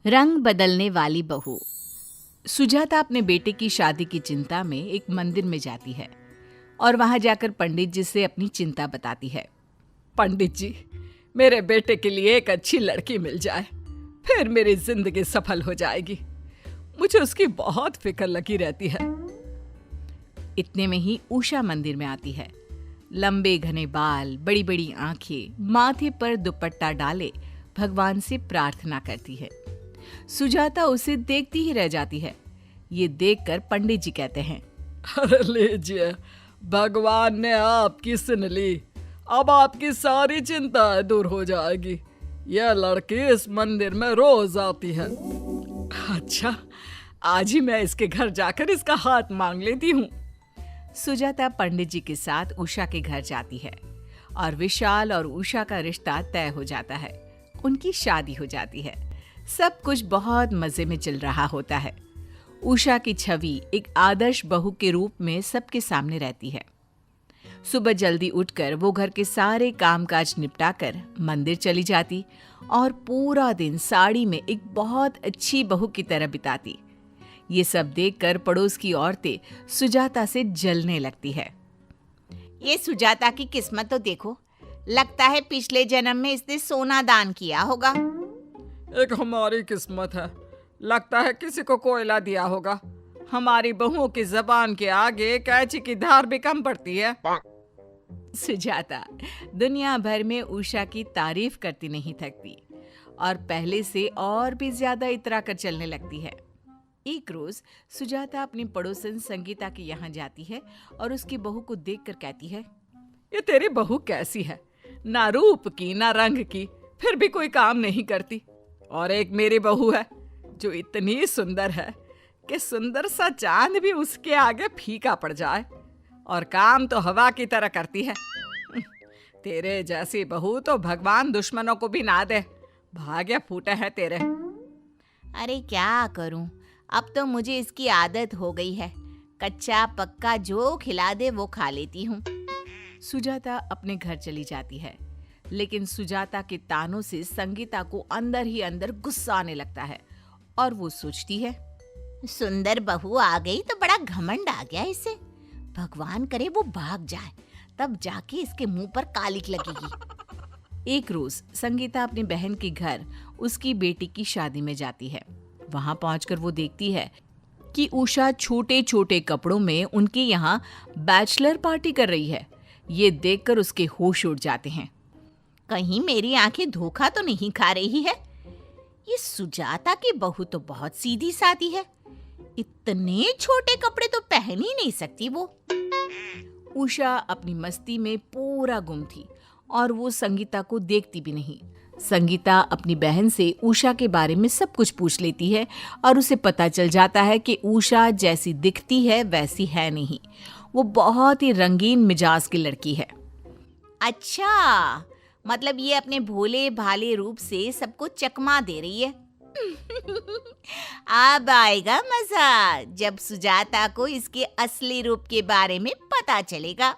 रंग बदलने वाली बहू। सुजाता अपने बेटे की शादी की चिंता में एक मंदिर में जाती है और वहां जाकर पंडित जी से अपनी चिंता बताती है। पंडित जी, मेरे बेटे के लिए एक अच्छी लड़की मिल जाए, फिर मेरी जिंदगी सफल हो जाएगी। मुझे उसकी बहुत फिक्र लगी रहती है। इतने में ही उषा मंदिर में आती है। लंबे घने बाल, बड़ी बड़ी आंखें, माथे पर दुपट्टा डाले भगवान से प्रार्थना करती है। सुजाता उसे देखती ही रह जाती है। ये देखकर पंडित जी कहते हैं, अरे लीजिए, भगवान ने आपकी सुन ली। अब आपकी सारी चिंताएं दूर हो जाएगी। यह लड़की इस मंदिर में रोज आती है। अच्छा, आज ही मैं इसके घर जाकर इसका हाथ मांग लेती हूँ। सुजाता पंडित जी के साथ उषा के घर जाती है और विशाल और उषा का रिश्ता तय हो जाता है। उनकी शादी हो जाती है। सब कुछ बहुत मजे में चल रहा होता है। उषा की छवि एक आदर्श बहू के रूप में सबके सामने रहती है। सुबह जल्दी उठकर वो घर के सारे कामकाज निपटाकर मंदिर चली जाती और पूरा दिन साड़ी में एक बहुत अच्छी बहू की तरह बिताती। ये सब देखकर पड़ोस की औरतें सुजाता से जलने लगती है। ये सुजाता की किस्मत तो देखो, लगता है पिछले जन्म में इसने सोना दान किया होगा। एक हमारी किस्मत है, लगता है किसी को कोयला दिया होगा। हमारी बहुओं की जबान के आगे कैंची की धार भी कम पड़ती है। सुजाता दुनिया भर में उषा की तारीफ करती नहीं थकती और पहले से और भी ज्यादा इतरा कर चलने लगती है। एक रोज सुजाता अपनी पड़ोसन संगीता के यहाँ जाती है और उसकी बहू को देखकर कहती है, ये तेरी बहू कैसी है? ना रूप की ना रंग की, फिर भी कोई काम नहीं करती। और एक मेरी बहू है जो इतनी सुंदर है कि सुंदर सा चांद भी उसके आगे फीका पड़ जाए, और काम तो हवा की तरह करती है। तेरे जैसी बहू तो भगवान दुश्मनों को भी ना दे। भाग्य फूटे हैं तेरे। अरे क्या करूं, अब तो मुझे इसकी आदत हो गई है। कच्चा पक्का जो खिला दे वो खा लेती हूँ। सुजाता अपने घर चली जाती है, लेकिन सुजाता के तानों से संगीता को अंदर ही अंदर गुस्सा आने लगता है और वो सोचती है, सुंदर बहू आ गई तो बड़ा घमंड आ गया इसे। भगवान करे वो भाग जाए, तब जाके इसके मुंह पर कालिक लगेगी। एक रोज संगीता अपनी बहन के घर उसकी बेटी की शादी में जाती है। वहां पहुंचकर वो देखती है कि उषा छोटे छोटे कपड़ों में उनके यहाँ बैचलर पार्टी कर रही है। ये देखकर उसके होश उड़ जाते हैं। कहीं मेरी आंखें धोखा तो नहीं खा रही है? ये सुजाता की बहू तो बहुत सीधी सादी है। इतने छोटे कपड़े तो पहन ही नहीं सकती वो। उषा अपनी मस्ती में पूरा गुम थी और वो संगीता को देखती भी नहीं। संगीता अपनी बहन से उषा के बारे में सब कुछ पूछ लेती है और उसे पता चल जाता है कि उषा जैसी दिखती है वैसी है नहीं। वो बहुत ही रंगीन मिजाज की लड़की है। अच्छा, मतलब ये अपने भोले भाले रूप से सबको चकमा दे रही है। अब आएगा मजा जब सुजाता को इसके असली रूप के बारे में पता चलेगा।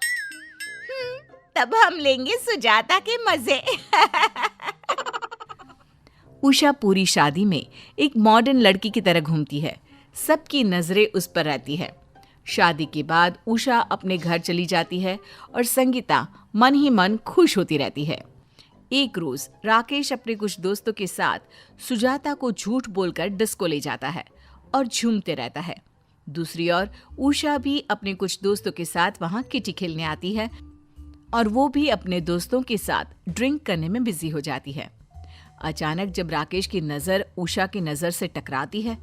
तब हम लेंगे सुजाता के मजे। उषा पूरी शादी में एक मॉडर्न लड़की की तरह घूमती है। सबकी नजरें उस पर रहती है। शादी के बाद उषा अपने घर चली जाती है और संगीता मन ही मन खुश होती रहती है। एक रोज राकेश अपने कुछ दोस्तों के साथ सुजाता को झूठ बोलकर डिस्को ले जाता है और झूमते रहता है। दूसरी ओर उषा भी अपने कुछ दोस्तों के साथ वहां किटी खेलने आती है और वो भी अपने दोस्तों के साथ ड्रिंक करने में बिजी हो जाती है। अचानक जब राकेश की नजर उषा की नजर से टकराती है,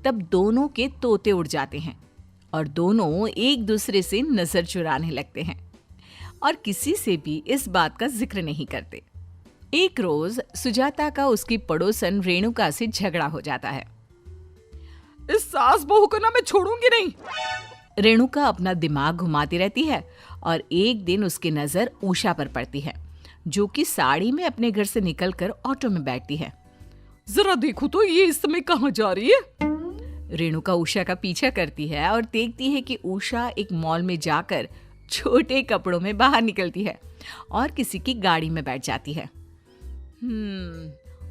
तब दोनों के तोते उड़ जाते हैं और दोनों एक दूसरे से नजर चुराने लगते हैं और किसी से भी इस बात का जिक्र नहीं करते। एक रोज सुजाता का उसकी पड़ोसन रेणुका से झगड़ा हो जाता है। इस सास बहू को ना मैं छोड़ूंगी नहीं। रेणुका अपना दिमाग घुमाती रहती है और एक दिन उसकी नजर उषा पर पड़ती है, जो कि साड़ी में अपने घर से निकलकर ऑटो में बैठती है। जरा देखो तो ये इस समय कहाँ जा रही है? रेणुका उषा का पीछा करती है और देखती है कि उषा एक मॉल में जाकर छोटे कपड़ों में बाहर निकलती है और किसी की गाड़ी में बैठ जाती है।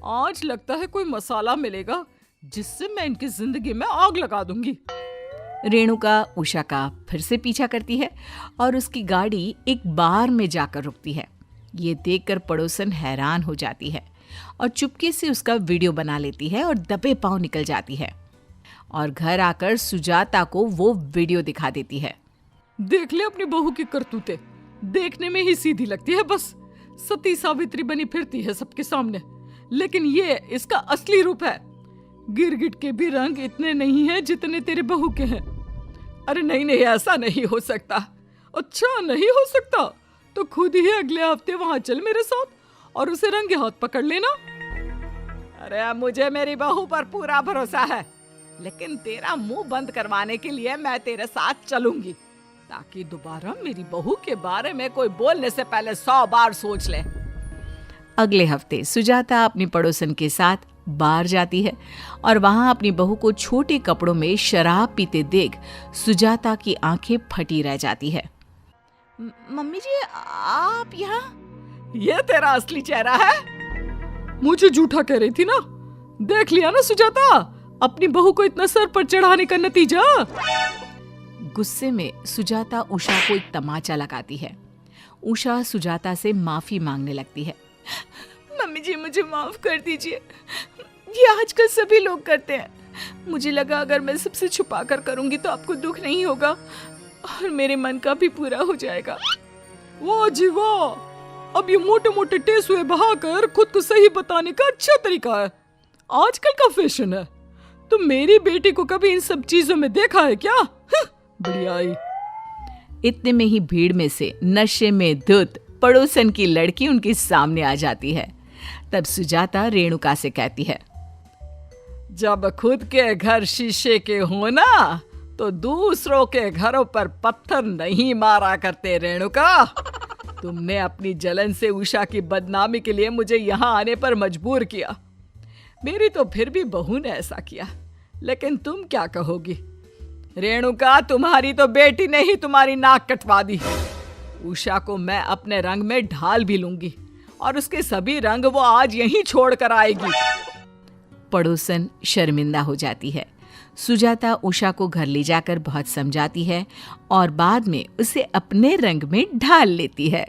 आज लगता है कोई मसाला मिलेगा जिससे मैं इनकी जिंदगी में आग लगा दूंगी। रेणुका उषा का फिर से पीछा करती है और उसकी गाड़ी एक बार में जाकर रुकती है। ये देखकर पड़ोसन हैरान हो जाती है और चुपके से उसका वीडियो बना लेती है और दबे पांव निकल जाती है और घर आकर सुजाता को वो वीडियो दिखा देती है। देख ले अपनी बहू की करतूतें, देखने में ही सीधी लगती है, बस सती सावित्री बनी फिरती है सबके सामने, लेकिन ये इसका असली रूप है। गिरगिट के भी रंग इतने नहीं हैं जितने तेरे बहू के हैं। अरे नहीं नहीं, ऐसा नहीं हो सकता। अच्छा नहीं हो सकता तो खुद ही अगले हफ्ते वहां चल मेरे साथ और उसे रंगे हाथ पकड़ लेना। अरे मुझे मेरी बहू पर पूरा भरोसा है, लेकिन तेरा मुंह बंद करवाने के लिए मैं तेरे साथ चलूंगी, ताकि दोबारा मेरी बहू के बारे में कोई बोलने से पहले 100 बार सोच ले। अगले हफ्ते सुजाता अपनी पड़ोसन के साथ बार जाती है और वहां अपनी बहू को छोटे कपड़ों में शराब पीते देख सुजाता की आंखें फटी रह जाती है। मम्मी जी, आप यहाँ? ये तेरा असली चेहरा है? मुझे झूठा कह रही थी ना। देख लिया ना सुजाता, अपनी बहू को इतना सर पर चढ़ाने का नतीजा। गुस्से में सुजाता उषा को एक तमाचा लगाती है। उषा सुजाता से माफी मांगने लगती है। मम्मी जी, मुझे माफ कर दीजिए, ये आजकल सभी लोग करते हैं। मुझे लगा अगर मैं सबसे छुपा कर करूंगी तो आपको दुख नहीं होगा और मेरे मन का भी पूरा हो जाएगा। वाह जी वाह, अब ये मोटे मोटे टेसुए बहाकर खुद को सही बताने का अच्छा तरीका है, आजकल का फैशन है। तो मेरी बेटी को कभी इन सब चीजों में देखा है क्या? बढ़िया आई। इतने में ही भीड़ में से नशे में धुत पड़ोसन की लड़की उनके सामने आ जाती है। तब सुजाता रेणुका से कहती है, जब खुद के घर शीशे के हो ना, तो दूसरों के घरों पर पत्थर नहीं मारा करते रेणुका। तुमने अपनी जलन से उषा की बदनामी के लिए मुझे यहाँ आने पर मजबूर किया। मेरी तो फिर भी बहू ने ऐसा किया, लेकिन तुम क्या कहोगी? रेणुका, तुम्हारी तो बेटी ने ही तुम्हारी नाक कटवा दी। उषा को मैं अपने रंग में ढाल भी लूंगी और उसके सभी रंग वो आज यहीं छोड़ कर आएगी। पड़ोसन शर्मिंदा हो जाती है। सुजाता उषा को घर ले जाकर बहुत समझाती है और बाद में उसे अपने रंग में ढाल लेती है।